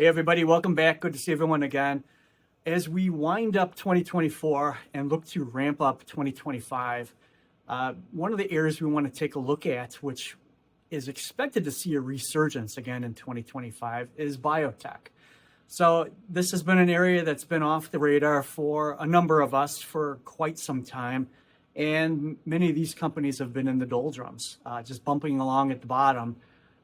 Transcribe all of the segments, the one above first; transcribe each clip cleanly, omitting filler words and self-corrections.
Hey everybody, welcome back. Good to see everyone again. As we wind up 2024 and look to ramp up 2025, one of the areas we want to take a look at, which is expected to see a resurgence again in 2025, is biotech. So this has been an area that's been off the radar for a number of us for quite some time. And many of these companies have been in the doldrums, just bumping along at the bottom.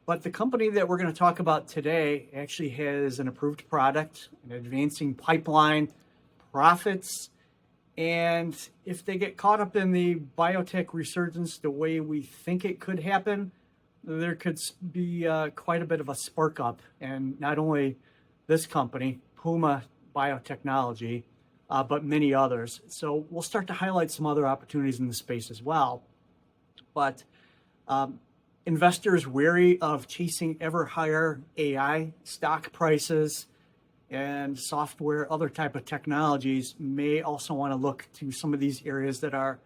But the company that we're going to talk about today actually has an approved product, an advancing pipeline, profits, and if they get caught up in the biotech resurgence the way we think it could happen, there could be quite a bit of a spark up. And not only this company, Puma Biotechnology, but many others. So we'll start to highlight some other opportunities in the space as well. But investors wary of chasing ever higher AI stock prices and software, other type of technologies, may also want to look to some of these areas that are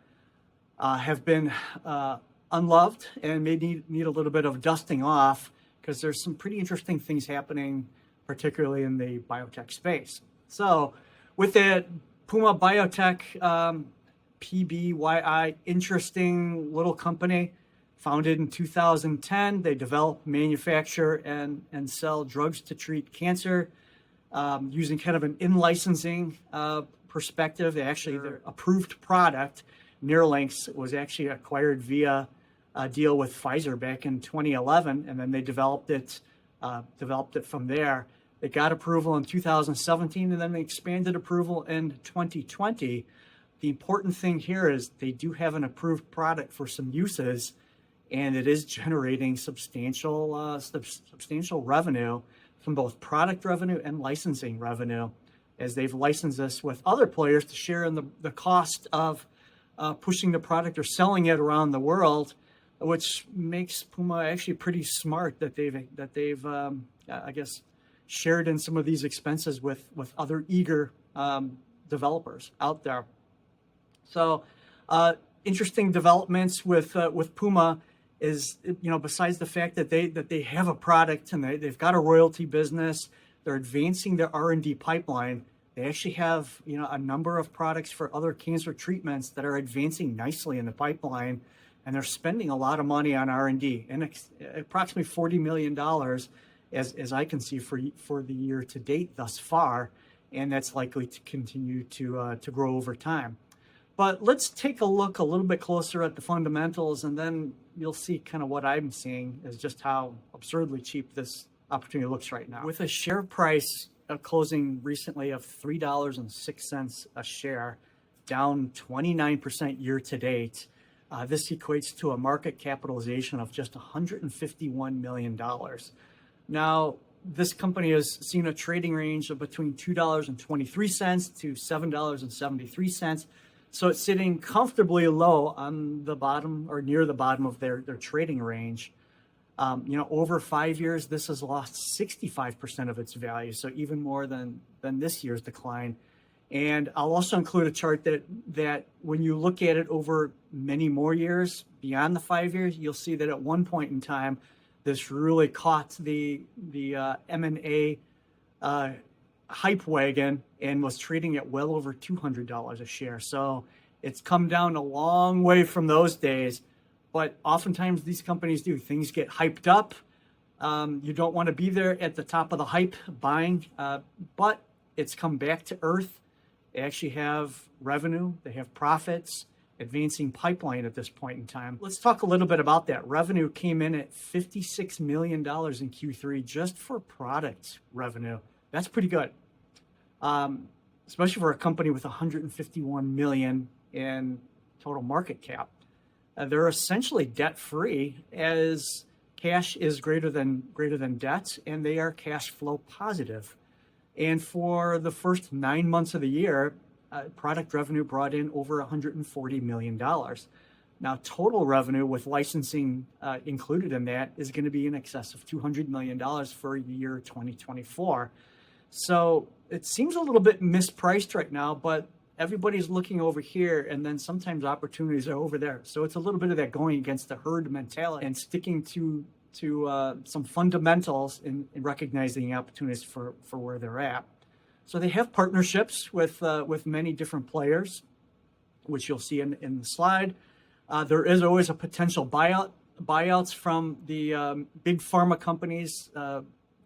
have been unloved and may need a little bit of dusting off, because there's some pretty interesting things happening, particularly in the biotech space. So with that, Puma Biotech, PBYI, interesting little company. Founded in 2010, they develop, manufacture, and sell drugs to treat cancer using kind of an in-licensing perspective. Actually, their approved product, NERLYNX, was actually acquired via a deal with Pfizer back in 2011, and then they developed it from there. They got approval in 2017, and then they expanded approval in 2020. The important thing here is they do have an approved product for some uses, and it is generating substantial revenue from both product revenue and licensing revenue, as they've licensed this with other players to share in the cost of pushing the product or selling it around the world, which makes Puma actually pretty smart that they've I guess shared in some of these expenses with other eager developers out there. So interesting developments with Puma is, besides the fact that they have a product and they've got a royalty business, they're advancing their R&D pipeline. They actually have, a number of products for other cancer treatments that are advancing nicely in the pipeline, and they're spending a lot of money on R&D, and approximately $40 million, as I can see, for the year to date thus far, and that's likely to continue to grow over time. But let's take a look a little bit closer at the fundamentals, and then you'll see kind of what I'm seeing is just how absurdly cheap this opportunity looks right now. With a share price closing recently of $3.06 a share, down 29% year to date, this equates to a market capitalization of just $151 million. Now, this company has seen a trading range of between $2.23 to $7.73. So it's sitting comfortably low on the bottom or near the bottom of their trading range. Over 5 years, this has lost 65% of its value, so even more than this year's decline. And I'll also include a chart that when you look at it over many more years, beyond the 5 years, you'll see that at one point in time, this really caught the M&A hype wagon and was trading at well over $200 a share. So it's come down a long way from those days, but oftentimes these companies do. Things get hyped up. You don't want to be there at the top of the hype buying, but it's come back to earth. They actually have revenue, they have profits, advancing pipeline at this point in time. Let's talk a little bit about that. Revenue came in at $56 million in Q3 just for product revenue. That's pretty good. Especially for a company with 151 million in total market cap. They're essentially debt-free, as cash is greater than debt, and they are cash flow positive. And for the first 9 months of the year, product revenue brought in over $140 million. Now, total revenue with licensing included in that is going to be in excess of $200 million for year 2024. So it seems a little bit mispriced right now, but everybody's looking over here, and then sometimes opportunities are over there. So it's a little bit of that going against the herd mentality and sticking to some fundamentals in recognizing the opportunities for where they're at. So they have partnerships with many different players, which you'll see in the slide. There is always a potential buyouts from the big pharma companies.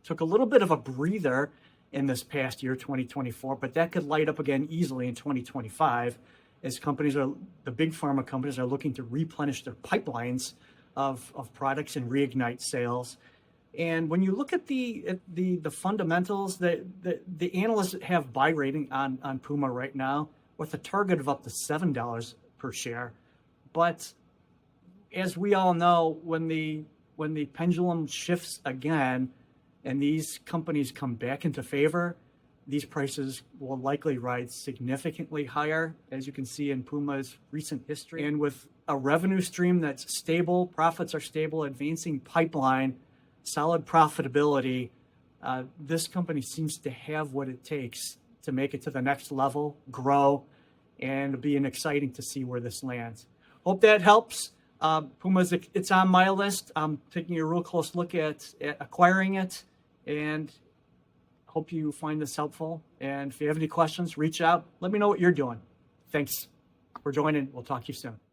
Took a little bit of a breather in this past year, 2024, but that could light up again easily in 2025 as the big pharma companies are looking to replenish their pipelines of products and reignite sales. And when you look at the fundamentals, the analysts have buy rating on Puma right now with a target of up to $7 per share. But as we all know, when the pendulum shifts again and these companies come back into favor, these prices will likely rise significantly higher, as you can see in Puma's recent history. And with a revenue stream that's stable, profits are stable, advancing pipeline, solid profitability, this company seems to have what it takes to make it to the next level, grow, and it'll be exciting to see where this lands. Hope that helps. It's on my list. I'm taking a real close look at acquiring it, and hope you find this helpful. And if you have any questions, reach out. Let me know what you're doing. Thanks for joining. We'll talk to you soon.